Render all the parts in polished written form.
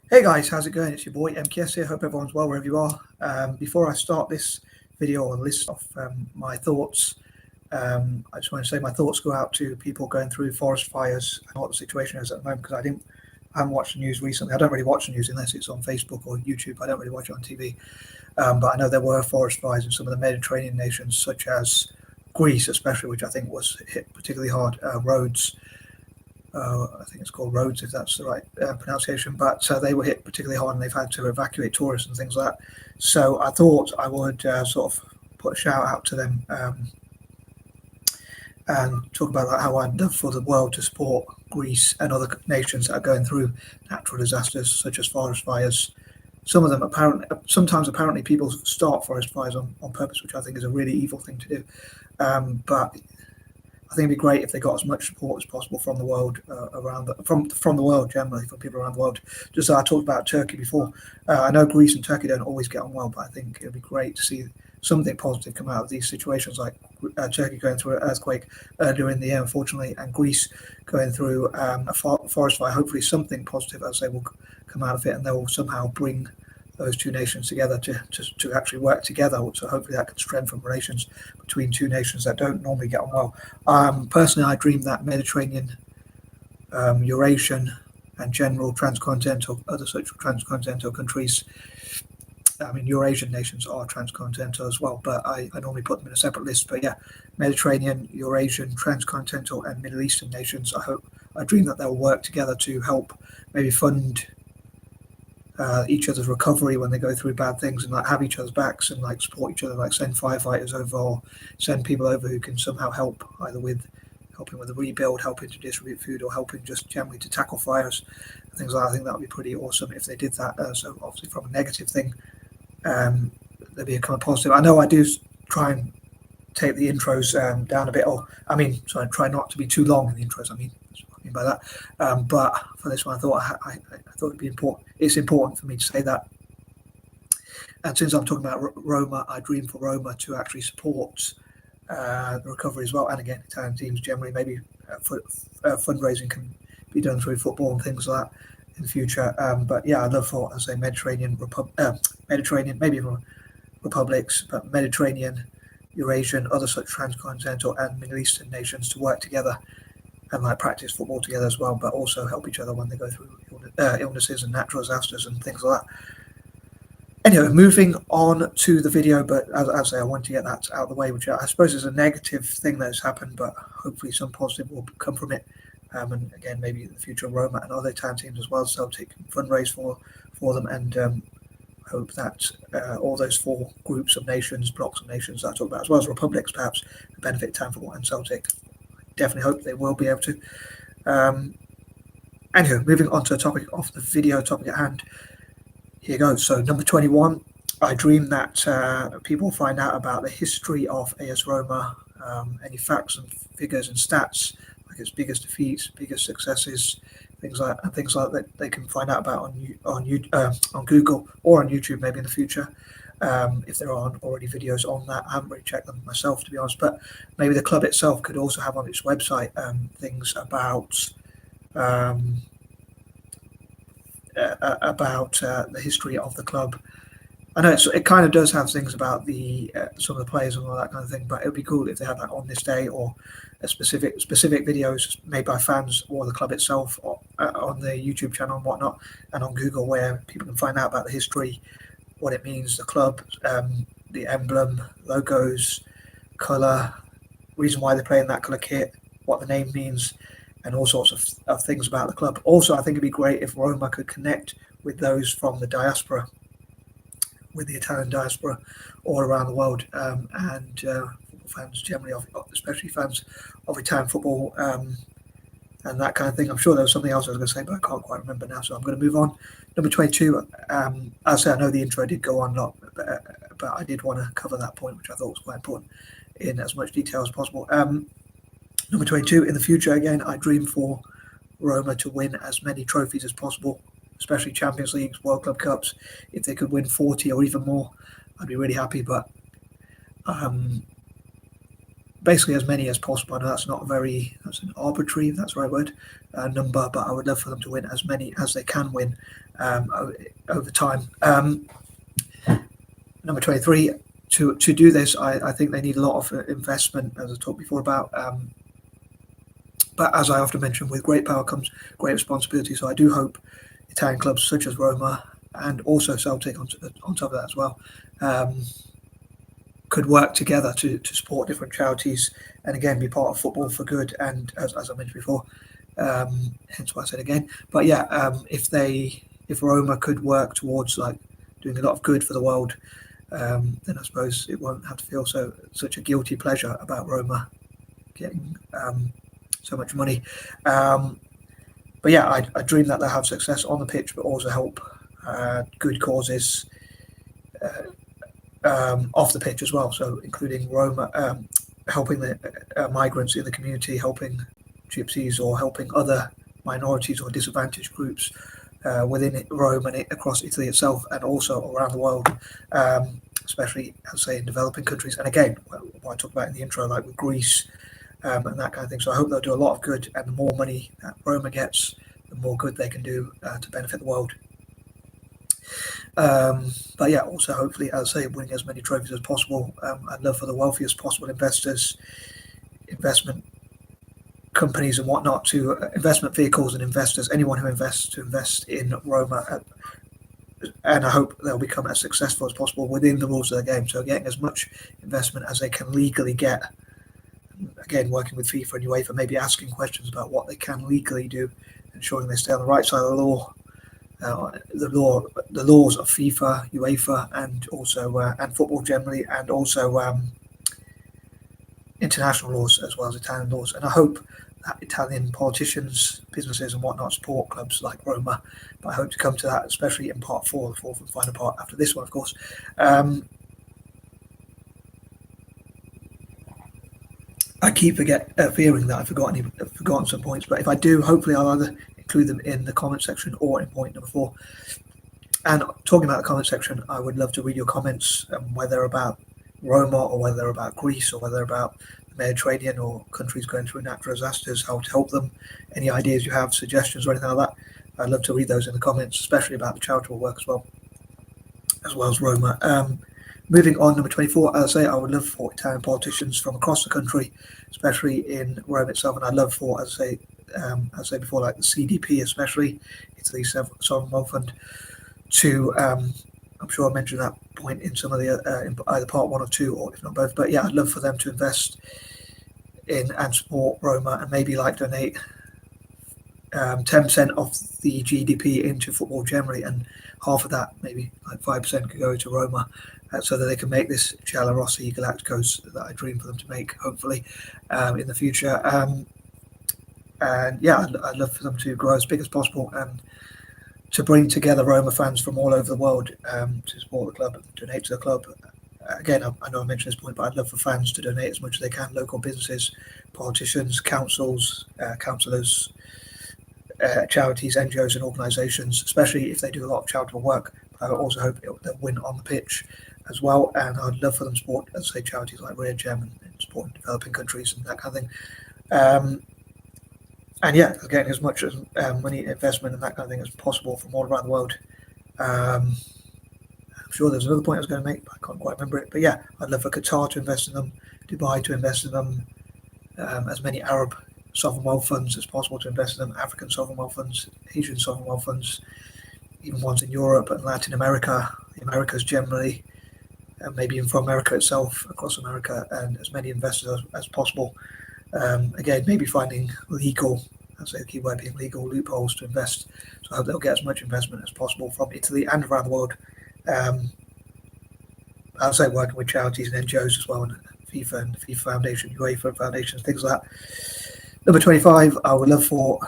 Hey guys, how's it going? It's your boy M.K.S here. Hope everyone's well wherever you are. Before I start this video or list of my thoughts, I just want to say my thoughts go out to people going through forest fires and what the situation is at the moment, because I haven't watched the news recently. I don't really watch the news unless it's on Facebook or YouTube. I don't really watch it on TV. But I know there were forest fires in some of the Mediterranean nations, such as Greece, especially, which I think was hit particularly hard. Rhodes. I think it's called Rhodes, if that's the right pronunciation. But they were hit particularly hard, and they've had to evacuate tourists and things like that. So I thought I would sort of put a shout out to them and talk about how I'd love for the world to support Greece and other nations that are going through natural disasters such as forest fires. Some of them sometimes apparently people start forest fires on purpose, which I think is a really evil thing to do. But I think it'd be great if they got as much support as possible from the world from the world generally, from people around the world. Just as I talked about Turkey before, I know Greece and Turkey don't always get on well, but I think it'd be great to see something positive come out of these situations, like Turkey going through an earthquake earlier in the year, unfortunately, and Greece going through a forest fire. Hopefully, something positive as they will come out of it, and they will somehow bring those two nations together to actually work together. So hopefully that can strengthen relations between two nations that don't normally get on well. Personally, I dream that Mediterranean, Eurasian, and general transcontinental, other such transcontinental countries. I mean, Eurasian nations are transcontinental as well, but I normally put them in a separate list. But yeah, Mediterranean, Eurasian, transcontinental, and Middle Eastern nations. I dream that they'll work together to help maybe fund each other's recovery when they go through bad things, and like have each other's backs and like support each other, like send firefighters over or send people over who can somehow help, either with helping with the rebuild, helping to distribute food, or helping just generally to tackle fires and things like that. I think that would be pretty awesome if they did that. So obviously from a negative thing, there'd be a kind of positive. I know I do try and take the intros down a bit, try not to be too long in the intros. By that, but for this one, I thought it'd be important. It's important for me to say that. And since I'm talking about Roma, I dream for Roma to actually support the recovery as well. And again, Italian teams generally, maybe fundraising can be done through football and things like that in the future. But yeah, I'd love for, as I say, Mediterranean, maybe even republics, but Mediterranean, Eurasian, other such transcontinental and Middle Eastern nations to work together and like practice football together as well, but also help each other when they go through illnesses and natural disasters and things like that. Anyway, moving on to the video, but as I say, I want to get that out of the way, which I suppose is a negative thing that has happened, but hopefully some positive will come from it. And again, maybe in the future, Roma and other town teams as well, Celtic fundraise for them, and hope that all those four groups of nations, blocks of nations that I talked about, as well as republics, perhaps benefit town football and Celtic. Definitely hope they will be able to. Anyway, moving on to the topic of the video, topic at hand. Here goes. So number 21, I dream that people find out about the history of AS Roma, any facts and figures and stats, like its biggest defeats, biggest successes, things like that they can find out about on Google or on YouTube maybe in the future. If there aren't already videos on that, I haven't really checked them myself, to be honest, but maybe the club itself could also have on its website things about the history of the club. I know it kind of does have things about the some of the players and all that kind of thing, but it would be cool if they had that on this day, or a specific videos made by fans or the club itself, or, on the YouTube channel and whatnot, and on Google, where people can find out about the history, what it means, the club, the emblem, logos, colour, reason why they play in that colour kit, what the name means, and all sorts of things about the club. Also, I think it'd be great if Roma could connect with those from the diaspora, with the Italian diaspora all around the world, and football fans generally, especially fans of Italian football, and that kind of thing. I'm sure there was something else I was going to say, but I can't quite remember now, so I'm going to move on. Number 22, as I say, I know the intro did go on a lot, but I did want to cover that point, which I thought was quite important, in as much detail as possible. Number 22, in the future, again, I dream for Roma to win as many trophies as possible, especially Champions Leagues, World Club Cups. If they could win 40 or even more, I'd be really happy. But basically as many as possible. I know that's that's an arbitrary, if that's the right word, number, but I would love for them to win as many as they can win over time. Number 23, to do this, I think they need a lot of investment, as I talked before about. But as I often mention, with great power comes great responsibility. So I do hope Italian clubs such as Roma and also Celtic on top of that as well could work together to support different charities and again be part of football for good. And as I mentioned before, hence why I said again. But yeah, if Roma could work towards like doing a lot of good for the world, then I suppose it won't have to feel such a guilty pleasure about Roma getting so much money. But yeah, I dream that they'll have success on the pitch, but also help good causes off the pitch as well. So including Roma, helping the migrants in the community, helping gypsies, or helping other minorities or disadvantaged groups within Rome and across Italy itself, and also around the world, especially, I'd say, in developing countries. And again, what I talked about in the intro, like with Greece, and that kind of thing. So I hope they'll do a lot of good, and the more money that Roma gets, the more good they can do to benefit the world. But yeah, also hopefully, as I say, winning as many trophies as possible. I'd love for the wealthiest possible investors, investment companies and whatnot, to investment vehicles and investors, anyone who invests, to invest in Roma. And I hope they'll become as successful as possible within the rules of the game. So getting as much investment as they can legally get. Again, working with FIFA and UEFA, maybe asking questions about what they can legally do, ensuring they stay on the right side of the law, the laws of FIFA, UEFA, and also and football generally, and also international laws as well as Italian laws. And I hope that Italian politicians, businesses, and whatnot support clubs like Roma. But I hope to come to that, especially in part 4, the fourth and final part after this one, of course. I keep fearing that I've forgotten some points, but if I do, hopefully I'll either include them in the comment section or in point number 4. And talking about the comment section, I would love to read your comments, whether about Roma or whether about Greece or whether about the Mediterranean or countries going through natural disasters, how to help them, any ideas you have, suggestions or anything like that. I'd love to read those in the comments, especially about the charitable work as well as Roma. Moving on, number 24, as I say, I would love for Italian politicians from across the country, especially in Rome itself, and I'd love for, as I say before, like the CDP, especially Italy's Sovereign Wealth Fund, to, I'm sure I mentioned that point in some of the, in either part 1 or 2, or if not both, but yeah, I'd love for them to invest in and support Roma, and maybe like donate 10% of the GDP into football generally, and half of that, maybe like 5%, could go to Roma, so that they can make this Giallorossi Galacticos that I dream for them to make, hopefully, in the future. And yeah, I'd love for them to grow as big as possible and to bring together Roma fans from all over the world to support the club and donate to the club. Again, I know I mentioned this point, but I'd love for fans to donate as much as they can, local businesses, politicians, councils, councillors, charities, NGOs and organisations, especially if they do a lot of charitable work. I also hope they'll win on the pitch as well, and I'd love for them to support, as I say, charities like Rare Gem and support developing countries and that kind of thing. And yeah, getting as much as money, investment and that kind of thing as possible from all around the world. I'm sure there's another point I was going to make, but I can't quite remember it. But yeah, I'd love for Qatar to invest in them, Dubai to invest in them, as many Arab sovereign wealth funds as possible to invest in them, African sovereign wealth funds, Asian sovereign wealth funds, even ones in Europe and Latin America, the Americas generally, and maybe even from America itself, across America, and as many investors as possible. Again, maybe finding legal, I'd say the key word being legal, loopholes to invest. So I hope they'll get as much investment as possible from Italy and around the world. I'd say working with charities and NGOs as well, and FIFA and the FIFA Foundation, UEFA Foundations, things like that. Number 25, I would love for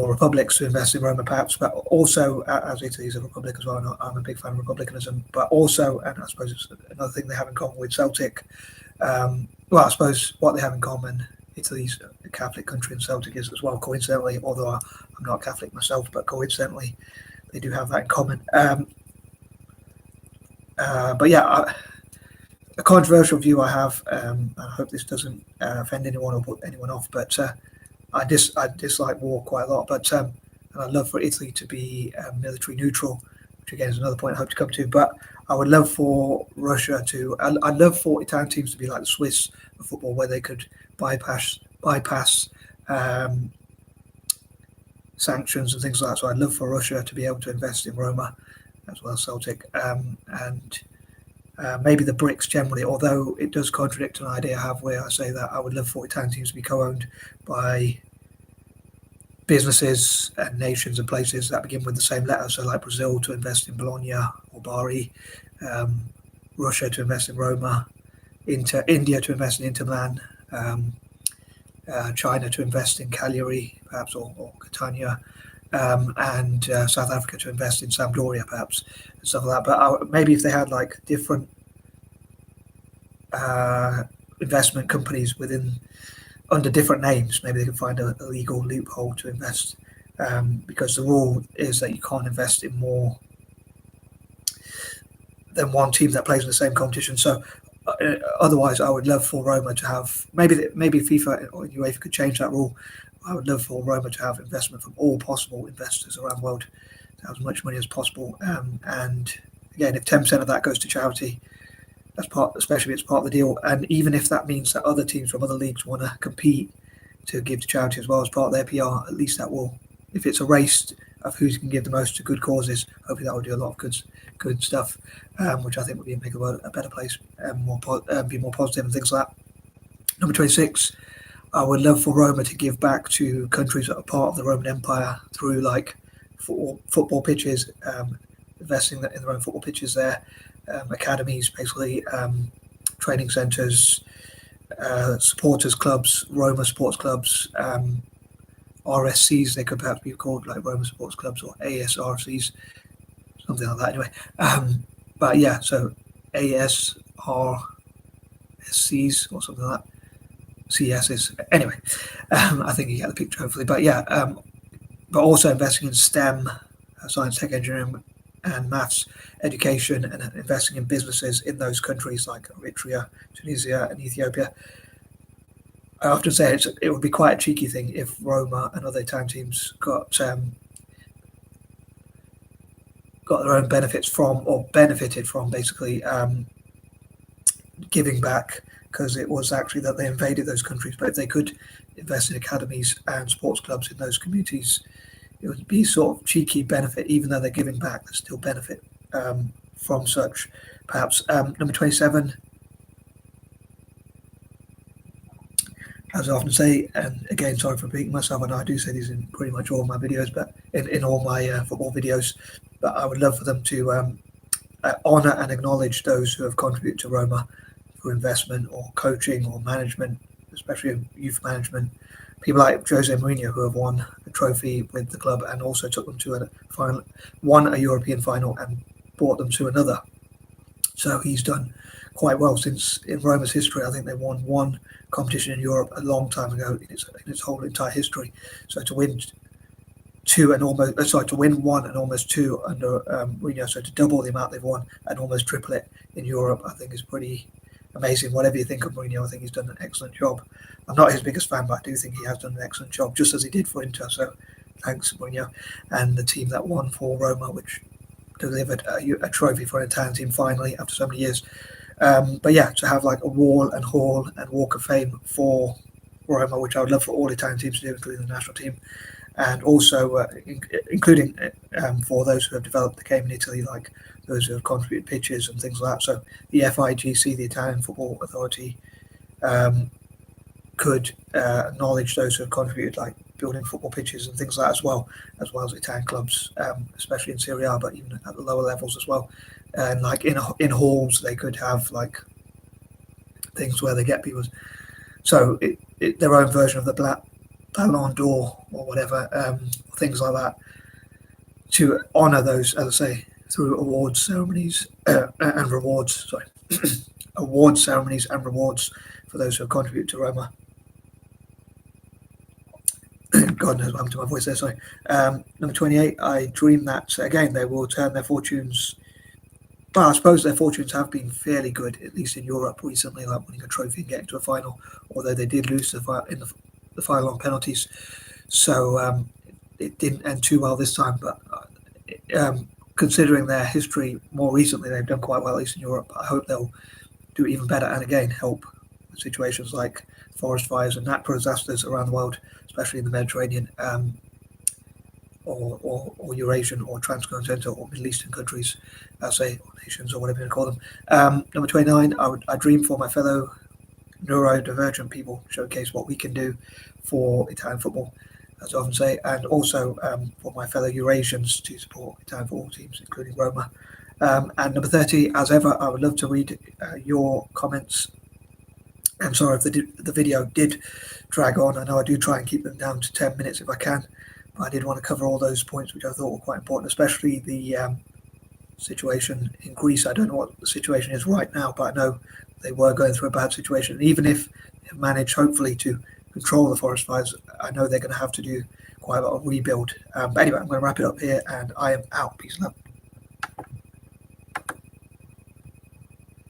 republics to invest in Roma perhaps, but also, as Italy is a republic as well, and I'm a big fan of republicanism, but also, and I suppose it's another thing they have in common with Celtic, well, I suppose what they have in common, Italy's a Catholic country and Celtic is as well, coincidentally, although I'm not Catholic myself, but coincidentally, they do have that in common. But yeah, a controversial view I have. I hope this doesn't offend anyone or put anyone off, but I dislike war quite a lot. But and I'd love for Italy to be military neutral, which again is another point I hope to come to. But I would love for Russia to. I'd love for Italian teams to be like the Swiss of football, where they could bypass sanctions and things like that. So I'd love for Russia to be able to invest in Roma as well as Celtic, and maybe the BRICS generally, although it does contradict an idea I have where I say that I would love for Italian teams to be co-owned by businesses and nations and places that begin with the same letter. So like Brazil to invest in Bologna or Bari, Russia to invest in Roma, India to invest in Inter Milan, China to invest in Cagliari, perhaps, or Catania, and South Africa to invest in Sampdoria, perhaps, and stuff like that. But maybe if they had like different investment companies under different names, maybe they could find a legal loophole to invest, because the rule is that you can't invest in more than one team that plays in the same competition. So otherwise, I would love for Roma to have maybe FIFA or UEFA could change that rule. I would love for Roma to have investment from all possible investors around the world, to have as much money as possible. And again, if 10% of that goes to charity, especially if it's part of the deal, and even if that means that other teams from other leagues want to compete to give to charity as well as part of their PR, at least that will, if it's a race of who can give the most to good causes, hopefully that will do a lot of good stuff, which I think would make the world a better place, and be more positive and things like that. Number 26, I would love for Roma to give back to countries that are part of the Roman Empire through like football pitches, investing in their own football pitches there, academies, basically, training centres, supporters clubs, Roma sports clubs, RSCs, they could perhaps be called, like Roma sports clubs, or ASRCs, something like that anyway. But yeah, so ASRSCs or something like that. CSs. Anyway, I think you get the picture hopefully. But yeah, but also investing in STEM, science, tech, engineering, and maths education, and investing in businesses in those countries like Eritrea, Tunisia, and Ethiopia. I often say it would be quite a cheeky thing if Roma and other Italian teams got their own benefits from, or benefited from, basically giving back, because it was actually that they invaded those countries. But if they could invest in academies and sports clubs in those communities, it would be sort of cheeky benefit, even though they're giving back, they still benefit from such, perhaps. Number 27, as I often say, and again, sorry for repeating myself, I know I do say these in pretty much all my videos, but in all my football videos, but I would love for them to honour and acknowledge those who have contributed to Roma for investment or coaching or management, especially youth management. People like Jose Mourinho, who have won a trophy with the club and also took them to a final, won a European final and brought them to another. So he's done quite well since in Roma's history. I think they won one competition in Europe a long time ago in its whole entire history. So to win to win one and almost two under Mourinho, so to double the amount they've won and almost triple it in Europe, I think is pretty amazing. Whatever you think of Mourinho, I think he's done an excellent job. I'm not his biggest fan, but I do think he has done an excellent job, just as he did for Inter. So thanks, Mourinho, and the team that won for Roma, which delivered a trophy for an Italian team finally after so many years. But yeah, to have like a wall and hall and walk of fame for Roma, which I would love for all Italian teams to do, including the national team, and also including for those who have developed the game in Italy, like those who have contributed pitches and things like that. So the FIGC, the Italian Football Authority, could acknowledge those who have contributed, like building football pitches and things like that, as well as Italian clubs, especially in Serie A, but even at the lower levels as well. And like in halls, they could have like things where they get people, so their own version of the Ballon d'Or or whatever, things like that, to honour those, as I say, through awards ceremonies and rewards. Sorry, awards ceremonies and rewards for those who have contributed to Roma. God knows what happened to my voice there. Sorry. Number 28. I dream that again they will turn their fortunes well, I suppose their fortunes have been fairly good, at least in Europe recently, like winning a trophy and getting to a final, although they did lose in the final on penalties. So it didn't end too well this time, but considering their history more recently, they've done quite well, at least in Europe. I hope they'll do even better and again help with situations like forest fires and natural disasters around the world, especially in the Mediterranean, or Eurasian or transcontinental or Middle Eastern countries, say, or nations or whatever you call them. Number 29, I dream for my fellow neurodivergent people, showcase what we can do for Italian football, as I often say, and also for my fellow Eurasians to support Italian football teams, including Roma. And number 30, as ever, I would love to read your comments. I'm sorry if the video did drag on. I know I do try and keep them down to 10 minutes if I can, but I did want to cover all those points which I thought were quite important, especially the situation in Greece. I don't know what the situation is right now, but I know they were going through a bad situation. And even if they've managed, hopefully, to control the forest fires, I know they're going to have to do quite a lot of rebuild. But anyway, I'm going to wrap it up here, and I am out. Peace and love.